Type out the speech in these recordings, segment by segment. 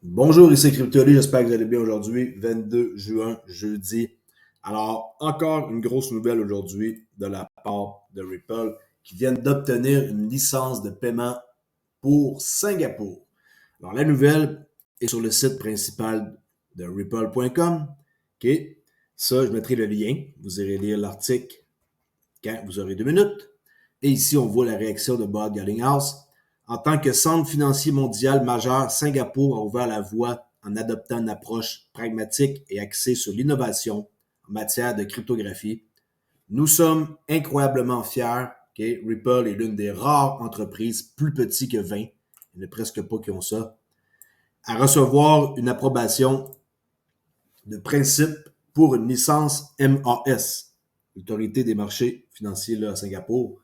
Bonjour, ici CryptoLi, j'espère que vous allez bien aujourd'hui, 22 juin, jeudi. Alors, encore une grosse nouvelle aujourd'hui de la part de Ripple qui viennent d'obtenir une licence de paiement pour Singapour. Alors, la nouvelle est sur le site principal de ripple.com. OK? Ça, je mettrai le lien. Vous irez lire l'article quand vous aurez 2 minutes. Et ici, on voit la réaction de Bob Garlinghouse. En tant que centre financier mondial majeur, Singapour a ouvert la voie en adoptant une approche pragmatique et axée sur l'innovation en matière de cryptographie. Nous sommes incroyablement fiers que Ripple est l'une des rares entreprises plus petites que 20, il n'y en a presque pas qui ont ça, à recevoir une approbation de principe pour une licence MAS, l'autorité des marchés financiers là, à Singapour,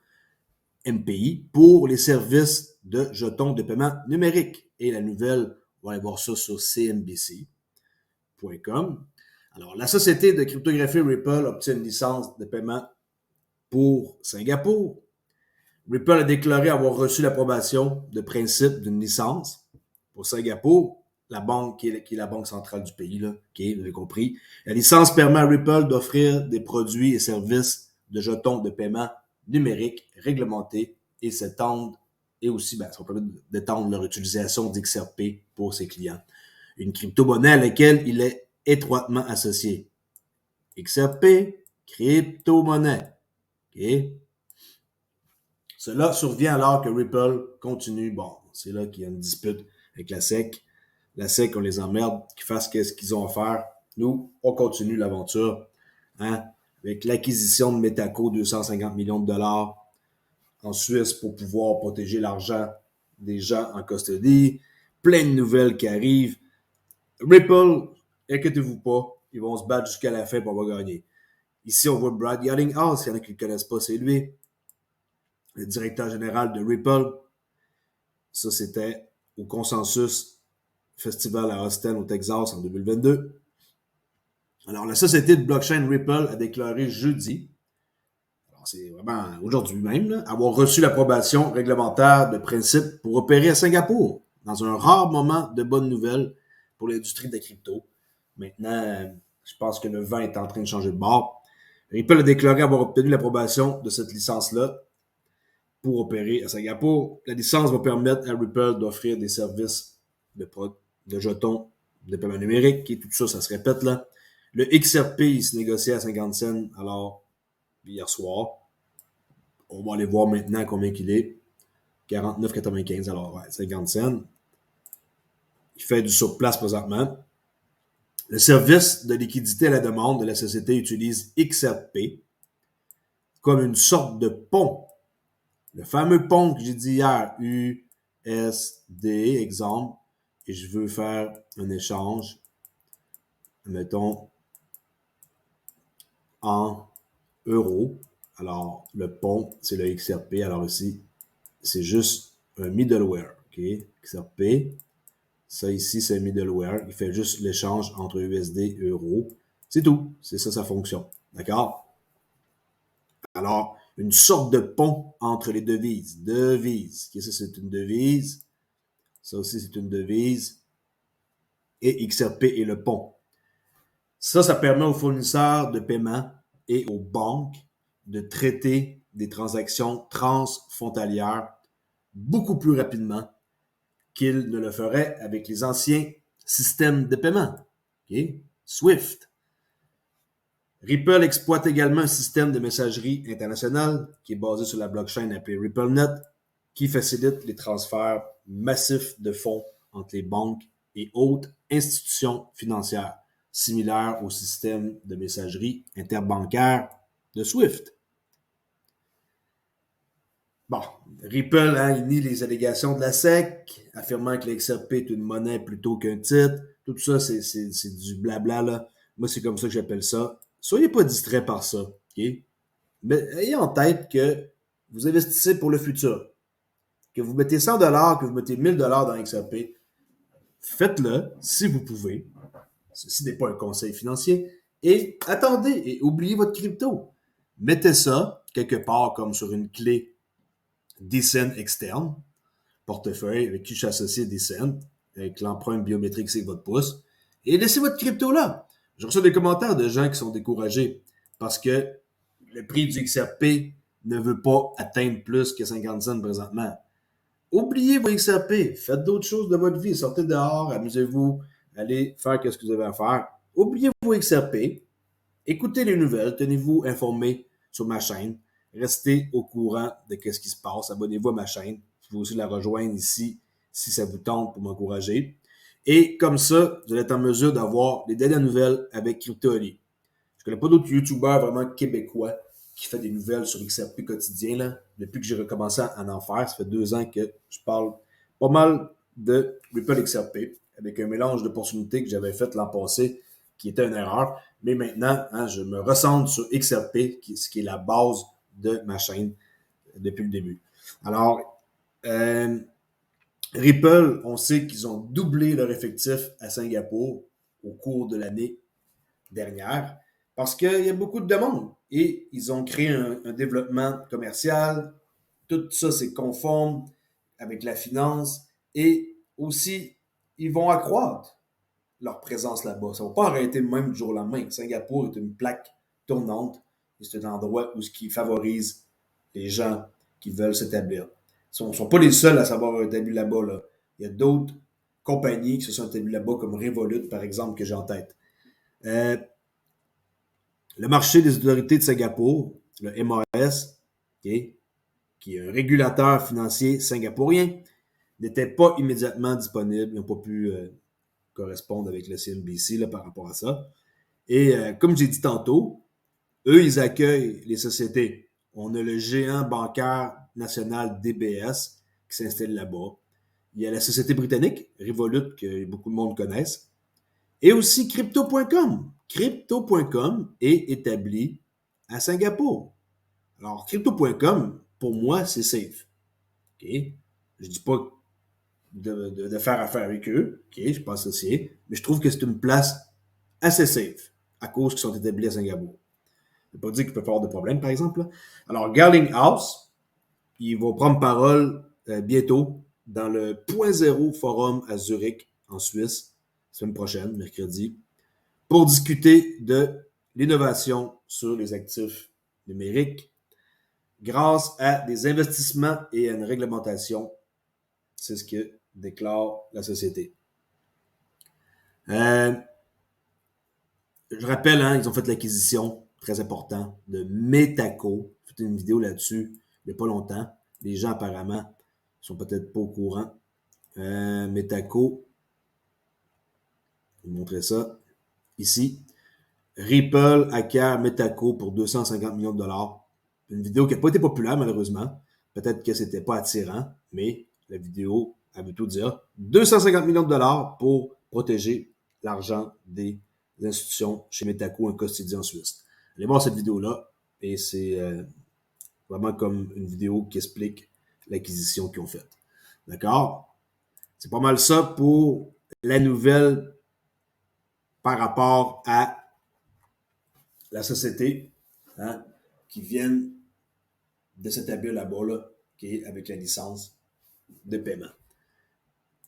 MPI, pour les services de jetons de paiement numérique. Et la nouvelle, on va aller voir ça sur cnbc.com. Alors, la société de cryptographie Ripple obtient une licence de paiement pour Singapour. Ripple a déclaré avoir reçu l'approbation de principe d'une licence pour Singapour, la banque qui est la banque centrale du pays, là, okay, vous avez compris. La licence permet à Ripple d'offrir des produits et services de jetons de paiement numériques réglementés et s'étendent et aussi, ça permet d'étendre leur utilisation d'XRP pour ses clients. Une crypto-monnaie à laquelle il est étroitement associé. XRP, crypto-monnaie. Okay? Cela survient alors que Ripple continue. Bon, c'est là qu'il y a une dispute avec la SEC. La SEC, on les emmerde, qu'ils fassent ce qu'ils ont à faire. Nous, on continue l'aventure. Hein, avec l'acquisition de Metaco, 250 millions de dollars en Suisse pour pouvoir protéger l'argent des gens en custodie. Plein de nouvelles qui arrivent. Ripple, inquiétez-vous pas, ils vont se battre jusqu'à la fin pour on va gagner. Ici, on voit Brad Garlinghouse, il y en a qui ne le connaissent pas, c'est lui, le directeur général de Ripple. Ça, c'était au Consensus Festival à Austin, au Texas, en 2022. Alors, la société de blockchain Ripple a déclaré jeudi, alors c'est vraiment aujourd'hui même, là, avoir reçu l'approbation réglementaire de principe pour opérer à Singapour, dans un rare moment de bonnes nouvelles pour l'industrie de la crypto. Maintenant, je pense que le vent est en train de changer de bord. Ripple a déclaré avoir obtenu l'approbation de cette licence-là pour opérer à Singapour. La licence va permettre à Ripple d'offrir des services de jetons de paiement numérique, et tout ça, ça se répète là. Le XRP, il se négociait à 50 cents, alors, hier soir. On va aller voir maintenant combien qu'il est. 49,95, alors, ouais, 50 cents. Il fait du surplace présentement. Le service de liquidité à la demande de la société utilise XRP comme une sorte de pont. Le fameux pont que j'ai dit hier, USD, exemple, et je veux faire un échange, mettons, en euros. Alors, le pont, c'est le XRP. Alors ici, c'est juste un middleware. OK? XRP. Ça ici, c'est un middleware. Il fait juste l'échange entre USD et euros. C'est tout. C'est ça sa fonction. D'accord? Alors, une sorte de pont entre les devises. Devise. Okay, ça, c'est une devise. Ça aussi, c'est une devise. Et XRP est le pont. Ça permet aux fournisseurs de paiement et aux banques de traiter des transactions transfrontalières beaucoup plus rapidement qu'ils ne le feraient avec les anciens systèmes de paiement. Okay? Swift. Ripple exploite également un système de messagerie internationale qui est basé sur la blockchain appelée RippleNet, qui facilite les transferts massifs de fonds entre les banques et autres institutions financières, similaires au système de messagerie interbancaire de Swift. Bon, Ripple, il nie les allégations de la SEC, affirmant que l'XRP est une monnaie plutôt qu'un titre. Tout ça, c'est du blabla, là. Moi, c'est comme ça que j'appelle ça. Soyez pas distraits par ça, OK? Mais ayez en tête que vous investissez pour le futur. Que vous mettez 100 que vous mettez 1000 dans XRP, faites-le si vous pouvez. Ceci n'est pas un conseil financier. Et attendez et oubliez votre crypto. Mettez ça quelque part comme sur une clé DCN externe, portefeuille avec qui je suis associé DCN. avec l'empreinte biométrique c'est votre pouce, et laissez votre crypto là. Je reçois des commentaires de gens qui sont découragés parce que le prix du XRP ne veut pas atteindre plus que 50 cents présentement. Oubliez vos XRP, faites d'autres choses de votre vie, sortez dehors, amusez-vous, allez faire ce que vous avez à faire. Oubliez vos XRP, écoutez les nouvelles, tenez-vous informés sur ma chaîne, restez au courant de ce qui se passe, abonnez-vous à ma chaîne, vous pouvez aussi la rejoindre ici si ça vous tente pour m'encourager. Et comme ça, vous allez être en mesure d'avoir les dernières nouvelles avec CryptoOli. Je connais pas d'autres YouTubeurs vraiment québécois qui fait des nouvelles sur XRP quotidien. Là. Depuis que j'ai recommencé à en faire, ça fait 2 ans que je parle pas mal de Ripple XRP avec un mélange d'opportunités que j'avais fait l'an passé qui était une erreur. Mais maintenant, je me recentre sur XRP, ce qui est la base de ma chaîne depuis le début. Alors, Ripple, on sait qu'ils ont doublé leur effectif à Singapour au cours de l'année dernière parce qu'il y a beaucoup de demandes et ils ont créé un développement commercial. Tout ça, c'est conforme avec la finance et aussi, ils vont accroître leur présence là-bas. Ça ne va pas arrêter même du jour au lendemain. Singapour est une plaque tournante et c'est un endroit où ce qui favorise les gens qui veulent s'établir. Ils ne sont pas les seuls à savoir établir là-bas. Là. Il y a d'autres compagnies qui se sont établies là-bas, comme Revolut, par exemple, que j'ai en tête. Le marché des autorités de Singapour, le MAS, okay, qui est un régulateur financier singapourien, n'était pas immédiatement disponible. Ils n'ont pas pu correspondre avec le CNBC là, par rapport à ça. Et comme j'ai dit tantôt, eux, ils accueillent les sociétés. On a le géant bancaire national DBS qui s'installe là-bas. Il y a la société britannique, Revolut, que beaucoup de monde connaissent. Et aussi Crypto.com. Crypto.com est établi à Singapour. Alors, Crypto.com, pour moi, c'est safe. Okay? Je ne dis pas de faire affaire avec eux. Okay? Je ne suis pas associé. Mais je trouve que c'est une place assez safe à cause qu'ils sont établis à Singapour. Je ne veux pas dire qu'il peut y avoir de problème, par exemple. Là. Alors, Garling House, ils vont prendre parole bientôt dans le Point Zéro Forum à Zurich, en Suisse, semaine prochaine, mercredi, pour discuter de l'innovation sur les actifs numériques grâce à des investissements et à une réglementation. C'est ce que déclare la société. Je rappelle, ils ont fait l'acquisition, très important, de Metaco. J'ai fait une vidéo là-dessus il n'y a pas longtemps. Les gens, apparemment, sont peut-être pas au courant. Metaco, je vais vous montrer ça ici. Ripple acquiert Metaco pour 250 millions de dollars. Une vidéo qui n'a pas été populaire, malheureusement. Peut-être que c'était pas attirant, mais la vidéo, elle veut tout dire. 250 millions de dollars pour protéger l'argent des institutions chez Metaco, un custodian en Suisse. Allez voir cette vidéo-là, et c'est vraiment comme une vidéo qui explique l'acquisition qu'ils ont faite. D'accord? C'est pas mal ça pour la nouvelle par rapport à la société qui viennent de s'établir là-bas, là, okay, avec la licence de paiement.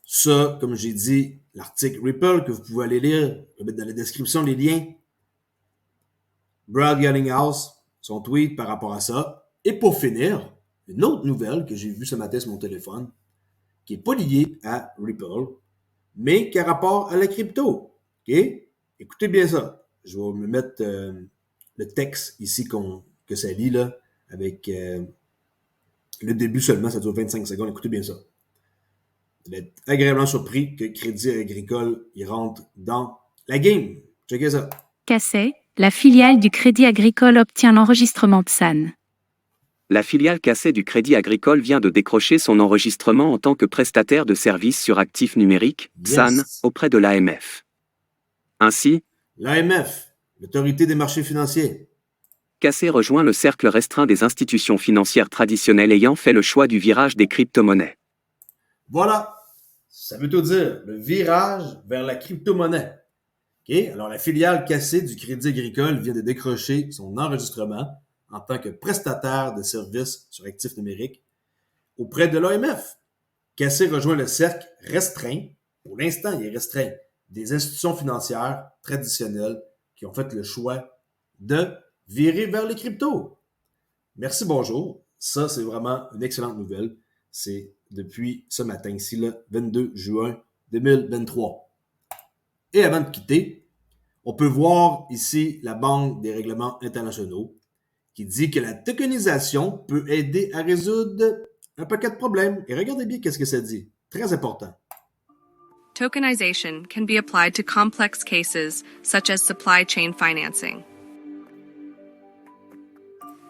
Ça, comme j'ai dit, l'article Ripple que vous pouvez aller lire, je vais mettre dans la description les liens. Brad Garlinghouse, son tweet par rapport à ça. Et pour finir, une autre nouvelle que j'ai vue ce matin sur mon téléphone, qui n'est pas liée à Ripple, mais qui a rapport à la crypto. Okay? Écoutez bien ça. Je vais me mettre le texte ici que ça lit, là, avec le début seulement, ça dure 25 secondes. Écoutez bien ça. Vous allez être agréablement surpris que Crédit Agricole y rentre dans la game. Checkez ça. Cassé, la filiale du Crédit Agricole obtient l'enregistrement PSAN. La filiale Cassé du Crédit Agricole vient de décrocher son enregistrement en tant que prestataire de services sur actifs numériques, PSAN, auprès de l'AMF. Ainsi, l'AMF, l'autorité des marchés financiers. Cassé rejoint le cercle restreint des institutions financières traditionnelles ayant fait le choix du virage des crypto-monnaies. Voilà, ça veut tout dire, le virage vers la crypto-monnaie. Okay? Alors, la filiale Cassé du Crédit Agricole vient de décrocher son enregistrement en tant que prestataire de services sur actifs numériques auprès de l'AMF. Cassé rejoint le cercle restreint pour l'instant, il est restreint. Des institutions financières traditionnelles qui ont fait le choix de virer vers les cryptos. Merci, bonjour. Ça, c'est vraiment une excellente nouvelle. C'est depuis ce matin, ici, le 22 juin 2023. Et avant de quitter, on peut voir ici la Banque des règlements internationaux qui dit que la tokenisation peut aider à résoudre un paquet de problèmes. Et regardez bien qu'est-ce que ça dit. Très important. Tokenization can be applied to complex cases such as supply chain financing.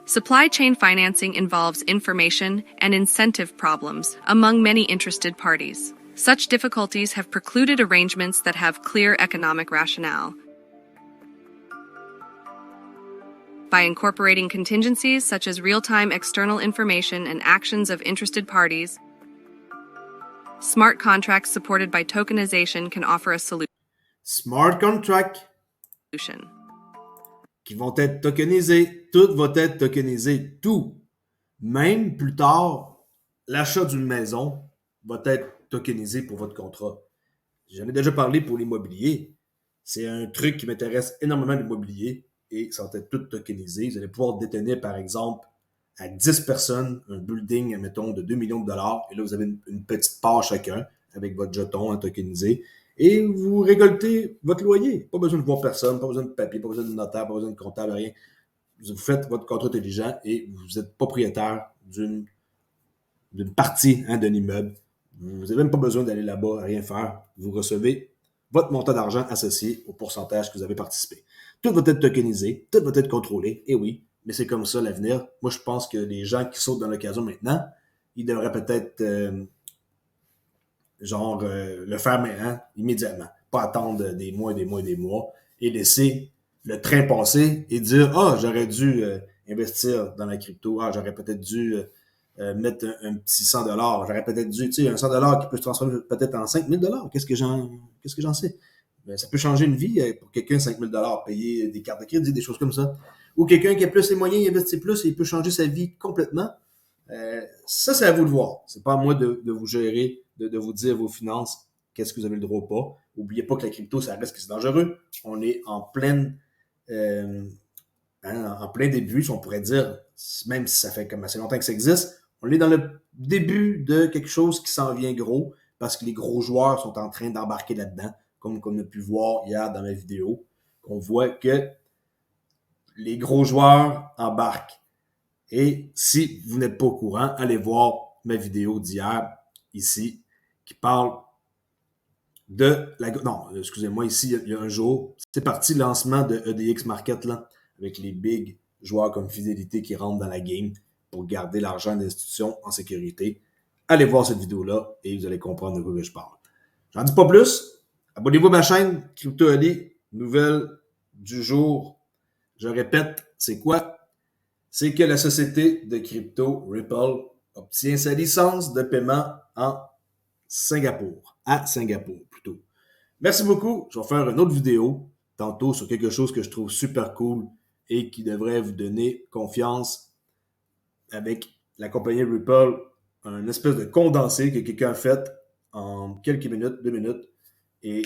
Supply chain financing involves information and incentive problems among many interested parties. Such difficulties have precluded arrangements that have clear economic rationale. By incorporating contingencies such as real-time external information and actions of interested parties, smart contracts supported by tokenization can offer a Smart contracts qui vont être tokenisés. Tout va être tokenisé. Tout. Même plus tard, l'achat d'une maison va être tokenisé pour votre contrat. J'en ai déjà parlé pour l'immobilier. C'est un truc qui m'intéresse énormément, l'immobilier, et ça va être tout tokenisé. Vous allez pouvoir détenir, par exemple, à 10 personnes un building, admettons, de 2 millions de dollars, et là, vous avez une petite part chacun avec votre jeton tokenisé, et vous récoltez votre loyer. Pas besoin de voir personne, pas besoin de papier, pas besoin de notaire, pas besoin de comptable, rien. Vous faites votre contrat intelligent et vous êtes propriétaire d'une partie d'un immeuble. Vous n'avez même pas besoin d'aller là-bas, à rien faire. Vous recevez votre montant d'argent associé au pourcentage que vous avez participé. Tout va être tokenisé, tout va être contrôlé, et oui, mais c'est comme ça l'avenir. Moi, je pense que les gens qui sautent dans l'occasion maintenant, ils devraient peut-être le faire maintenant, immédiatement. Pas attendre des mois et des mois et des mois et laisser le train passer et dire « Ah, j'aurais dû investir dans la crypto. Ah, j'aurais peut-être dû mettre un petit 100 $. J'aurais peut-être dû, tu sais, un 100 $ qui peut se transformer peut-être en 5 000 $. Qu'est-ce que j'en sais? Ben, ça peut changer une vie pour quelqu'un, 5 000 $, payer des cartes de crédit, des choses comme ça. Ou quelqu'un qui a plus les moyens, il investit plus et il peut changer sa vie complètement. Ça, c'est à vous de voir. C'est pas à moi de vous gérer, de vous dire vos finances, qu'est-ce que vous avez le droit ou pas. N'oubliez pas que la crypto, ça reste que c'est dangereux. On est en plein début, si on pourrait dire, même si ça fait comme assez longtemps que ça existe, on est dans le début de quelque chose qui s'en vient gros, parce que les gros joueurs sont en train d'embarquer là-dedans, comme on a pu voir hier dans la vidéo, qu'on voit que les gros joueurs embarquent. Et si vous n'êtes pas au courant, allez voir ma vidéo d'hier, ici, qui parle de la... Non, excusez-moi, ici, il y a un jour, c'est parti le lancement de EDX Market, là, avec les big joueurs comme Fidelity qui rentrent dans la game pour garder l'argent de l'institution en sécurité. Allez voir cette vidéo-là et vous allez comprendre de quoi je parle. J'en dis pas plus. Abonnez-vous à ma chaîne Crypto Ali, nouvelle du jour. Je répète, c'est quoi? C'est que la société de crypto Ripple obtient sa licence de paiement en Singapour. À Singapour, plutôt. Merci beaucoup. Je vais faire une autre vidéo tantôt sur quelque chose que je trouve super cool et qui devrait vous donner confiance avec la compagnie Ripple. Un espèce de condensé que quelqu'un a fait en quelques minutes, 2 minutes. Et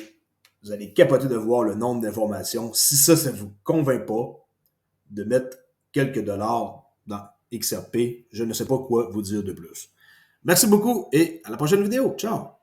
vous allez capoter de voir le nombre d'informations. Si ça ne vous convainc pas de mettre quelques dollars dans XRP, je ne sais pas quoi vous dire de plus. Merci beaucoup et à la prochaine vidéo. Ciao!